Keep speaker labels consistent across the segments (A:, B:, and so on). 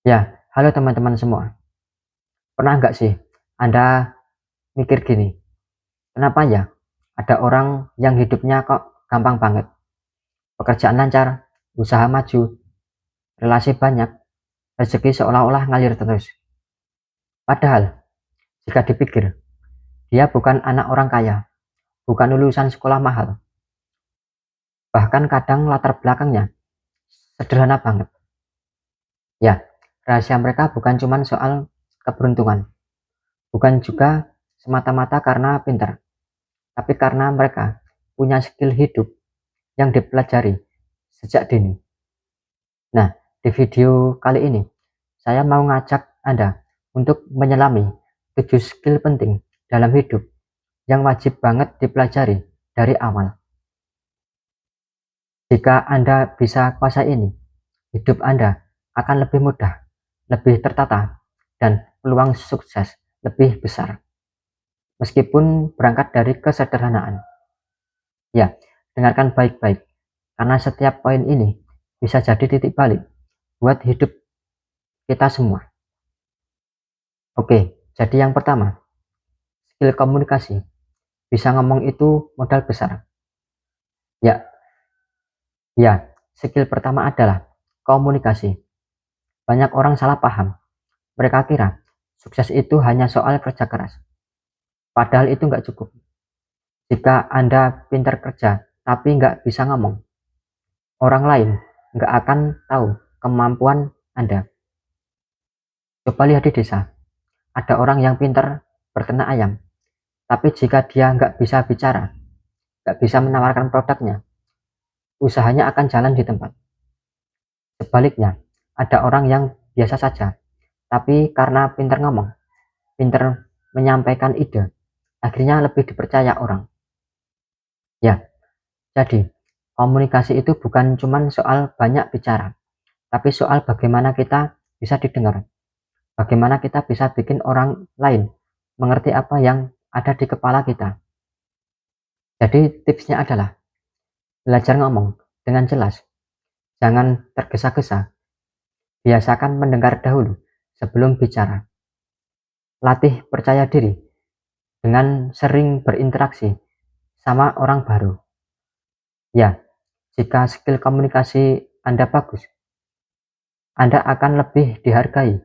A: Ya, halo teman-teman semua. Pernah nggak sih Anda mikir gini, kenapa ya ada orang yang hidupnya kok gampang banget, pekerjaan lancar, usaha maju, relasi banyak, rezeki seolah-olah ngalir terus. Padahal, jika dipikir, dia bukan anak orang kaya, bukan lulusan sekolah mahal, bahkan kadang latar belakangnya sederhana banget. Ya, rahasia mereka bukan cuma soal keberuntungan, bukan juga semata-mata karena pintar, tapi karena mereka punya skill hidup yang dipelajari sejak dini. Nah, di video kali ini, saya mau ngajak Anda untuk menyelami 7 skill penting dalam hidup yang wajib banget dipelajari dari awal. Jika Anda bisa kuasai ini, hidup Anda akan lebih mudah, lebih tertata, dan peluang sukses lebih besar. Meskipun berangkat dari kesederhanaan. Ya, dengarkan baik-baik, karena setiap poin ini bisa jadi titik balik buat hidup kita semua. Oke, jadi yang pertama, skill komunikasi. Bisa ngomong itu modal besar. Ya, ya, skill pertama adalah komunikasi. Banyak orang salah paham. Mereka kira sukses itu hanya soal kerja keras. Padahal itu nggak cukup. Jika Anda pintar kerja, tapi nggak bisa ngomong, orang lain nggak akan tahu kemampuan Anda. Coba lihat di desa, ada orang yang pintar berternak ayam, tapi jika dia nggak bisa bicara, nggak bisa menawarkan produknya, usahanya akan jalan di tempat. Sebaliknya, ada orang yang biasa saja, tapi karena pintar ngomong, pintar menyampaikan ide, akhirnya lebih dipercaya orang. Ya, jadi komunikasi itu bukan cuma soal banyak bicara, tapi soal bagaimana kita bisa didengar, bagaimana kita bisa bikin orang lain mengerti apa yang ada di kepala kita. Jadi tipsnya adalah belajar ngomong dengan jelas, jangan tergesa-gesa, biasakan mendengar dahulu sebelum bicara. Latih percaya diri dengan sering berinteraksi sama orang baru. Ya, jika skill komunikasi Anda bagus, Anda akan lebih dihargai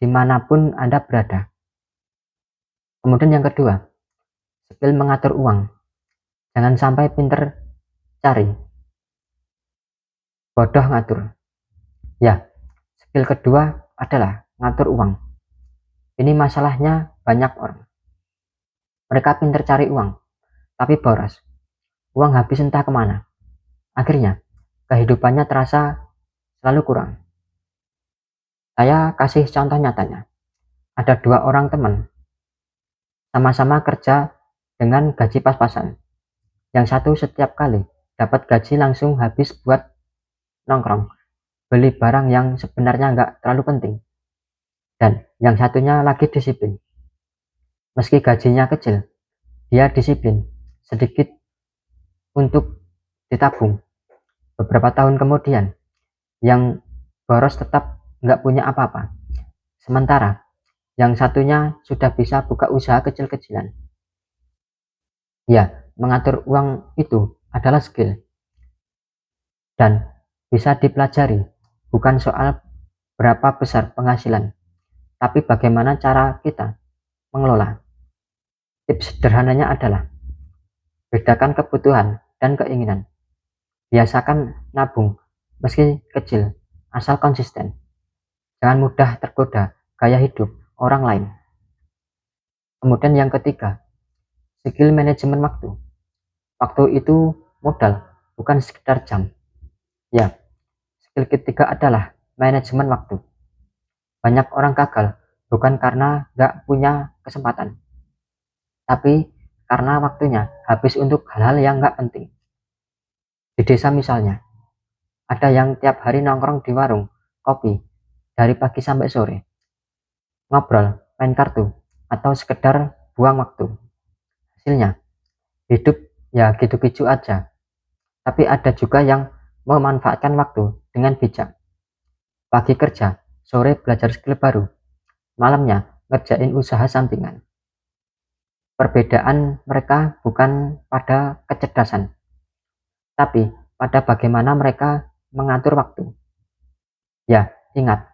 A: dimanapun Anda berada. Kemudian yang kedua, skill mengatur uang. Jangan sampai pinter cari, bodoh ngatur. Ya, skill kedua adalah ngatur uang. Ini masalahnya banyak orang. Mereka pinter cari uang, tapi boros. Uang habis entah kemana. Akhirnya, kehidupannya terasa selalu kurang. Saya kasih contoh nyatanya. Ada 2 orang teman, sama-sama kerja dengan gaji pas-pasan. Yang satu setiap kali dapat gaji langsung habis buat nongkrong, beli barang yang sebenarnya nggak terlalu penting. Dan yang satunya lagi disiplin. Meski gajinya kecil, dia disiplin sedikit untuk ditabung. Beberapa tahun kemudian, yang boros tetap nggak punya apa-apa. Sementara yang satunya sudah bisa buka usaha kecil-kecilan. Ya, mengatur uang itu adalah skill dan bisa dipelajari, bukan soal berapa besar penghasilan, tapi bagaimana cara kita mengelola. Tips sederhananya adalah bedakan kebutuhan dan keinginan. Biasakan nabung, meski kecil, asal konsisten. Jangan mudah tergoda gaya hidup orang lain. Kemudian yang ketiga, skill manajemen waktu. Waktu itu modal, bukan sekedar jam. Ya, skill ketiga adalah manajemen waktu. Banyak orang gagal bukan karena nggak punya kesempatan, tapi karena waktunya habis untuk hal-hal yang nggak penting. Di desa misalnya, ada yang tiap hari nongkrong di warung kopi dari pagi sampai sore, ngobrol, main kartu, atau sekedar buang waktu. Hasilnya, hidup ya gitu-gitu aja. Tapi ada juga yang memanfaatkan waktu dengan bijak. Pagi kerja, sore belajar skill baru, malamnya ngerjain usaha sampingan. Perbedaan mereka bukan pada kecerdasan, tapi pada bagaimana mereka mengatur waktu. Ya, ingat,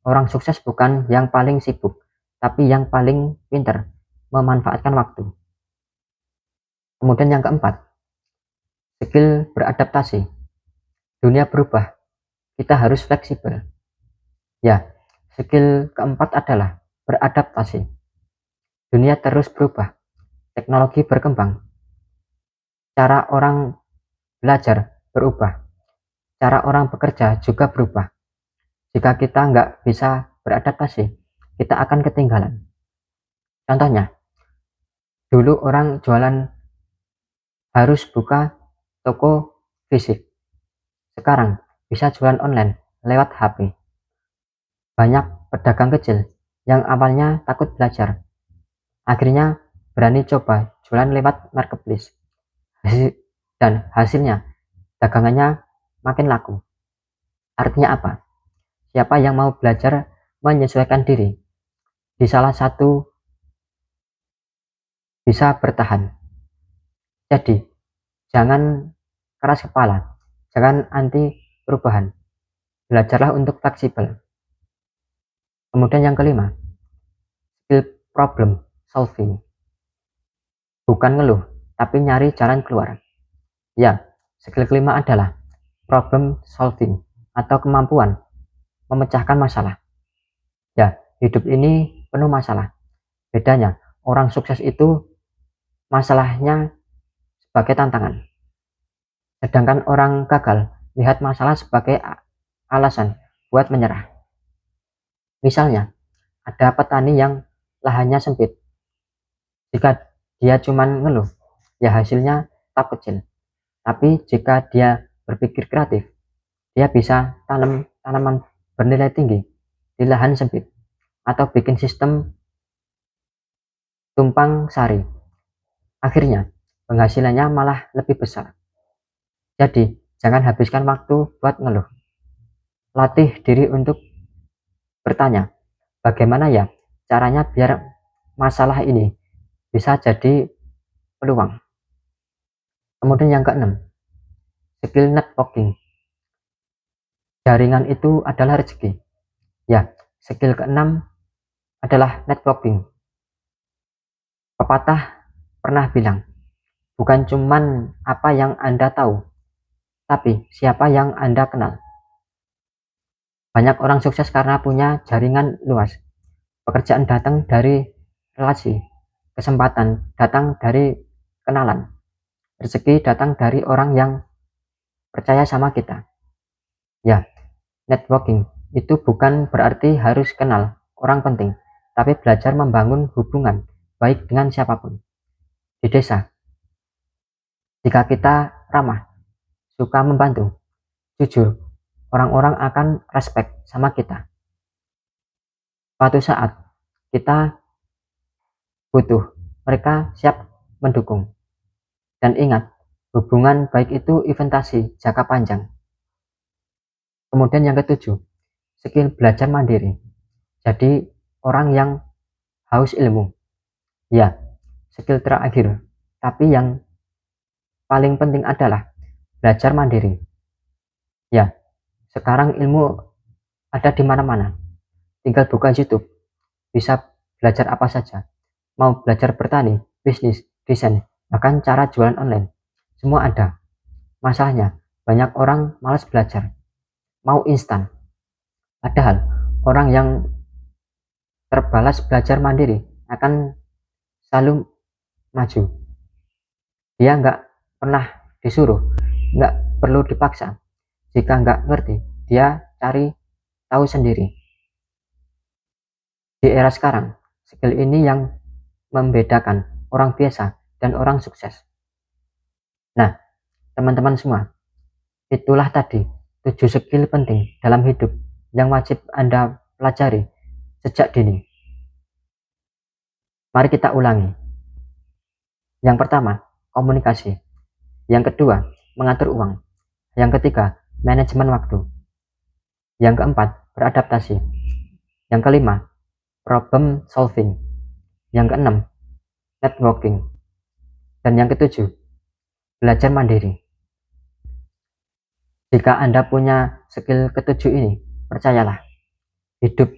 A: orang sukses bukan yang paling sibuk, tapi yang paling pinter memanfaatkan waktu. Kemudian yang keempat, skill beradaptasi. Dunia berubah, kita harus fleksibel. Ya, skill keempat adalah beradaptasi. Dunia terus berubah, teknologi berkembang, cara orang belajar berubah, cara orang bekerja juga berubah. Jika kita nggak bisa beradaptasi, kita akan ketinggalan. Contohnya, dulu orang jualan harus buka toko fisik. Sekarang bisa jualan online lewat HP. Banyak pedagang kecil yang awalnya takut belajar, akhirnya berani coba jualan lewat marketplace. Dan hasilnya dagangannya makin laku. Artinya apa? Siapa yang mau belajar menyesuaikan diri di salah satu bisa bertahan. Jadi, jangan keras kepala, jangan anti perubahan. Belajarlah untuk fleksibel. Kemudian yang kelima, skill problem solving. Bukan ngeluh, tapi nyari jalan keluar. Ya, skill kelima adalah problem solving atau kemampuan memecahkan masalah. Ya, hidup ini penuh masalah. Bedanya, orang sukses itu masalahnya sebagai tantangan. Sedangkan orang gagal lihat masalah sebagai alasan buat menyerah. Misalnya, ada petani yang lahannya sempit. Jika dia cuma ngeluh, ya hasilnya tetap kecil. Tapi jika dia berpikir kreatif, dia bisa tanam tanaman bernilai tinggi di lahan sempit atau bikin sistem tumpang sari. Akhirnya, penghasilannya malah lebih besar. Jadi, jangan habiskan waktu buat ngeluh. Latih diri untuk bertanya, bagaimana ya caranya biar masalah ini bisa jadi peluang. Kemudian yang keenam, skill networking. Jaringan itu adalah rezeki. Ya, skill keenam adalah networking. Pepatah pernah bilang, bukan cuman apa yang Anda tahu, tapi siapa yang Anda kenal. Banyak orang sukses karena punya jaringan luas. Pekerjaan datang dari relasi, kesempatan datang dari kenalan, rezeki datang dari orang yang percaya sama kita. Ya, networking itu bukan berarti harus kenal orang penting, tapi belajar membangun hubungan baik dengan siapapun. Di desa, jika kita ramah, suka membantu, jujur, orang-orang akan respect sama kita. Suatu saat kita butuh, mereka siap mendukung. Dan ingat, hubungan baik itu investasi jangka panjang. Kemudian yang ketujuh, skill belajar mandiri. Jadi orang yang haus ilmu. Ya, skill terakhir, tapi yang paling penting adalah belajar mandiri. Ya, sekarang ilmu ada di mana-mana. Tinggal buka YouTube, bisa belajar apa saja. Mau belajar bertani, bisnis, desain, bahkan cara jualan online. Semua ada. Masalahnya, banyak orang malas belajar. Mau instan. Padahal, orang yang terbalas belajar mandiri akan selalu maju. Dia nggak pernah disuruh, nggak perlu dipaksa. Jika nggak ngerti, dia cari tahu sendiri. Di era sekarang, skill ini yang membedakan orang biasa dan orang sukses. Nah, teman-teman semua, itulah tadi 7 skill penting dalam hidup yang wajib Anda pelajari sejak dini. Mari kita ulangi. Yang pertama, komunikasi. Yang kedua, mengatur uang. Yang ketiga, manajemen waktu. Yang keempat, beradaptasi. Yang kelima, problem solving. Yang keenam, networking. Dan yang ketujuh, belajar mandiri. Jika Anda punya skill ketujuh ini, percayalah, hidup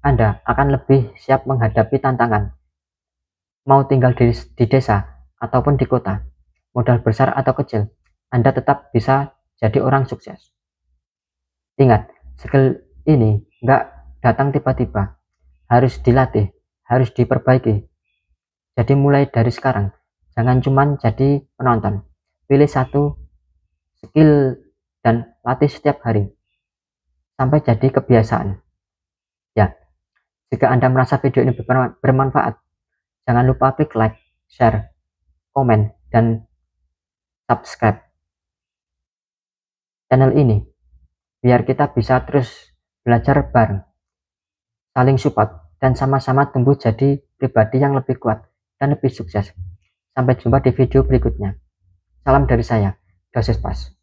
A: Anda akan lebih siap menghadapi tantangan. Mau tinggal di desa ataupun di kota, modal besar atau kecil, Anda tetap bisa jadi orang sukses. Ingat, skill ini nggak datang tiba-tiba, harus dilatih, harus diperbaiki. Jadi mulai dari sekarang, jangan cuma jadi penonton. Pilih satu skill dan latih setiap hari sampai jadi kebiasaan. Ya, jika Anda merasa video ini bermanfaat, jangan lupa klik like, share, komen, dan subscribe channel ini biar kita bisa terus belajar bareng, saling support, dan sama-sama tumbuh jadi pribadi yang lebih kuat dan lebih sukses. Sampai jumpa di video berikutnya. Salam dari saya, Dosis Pas.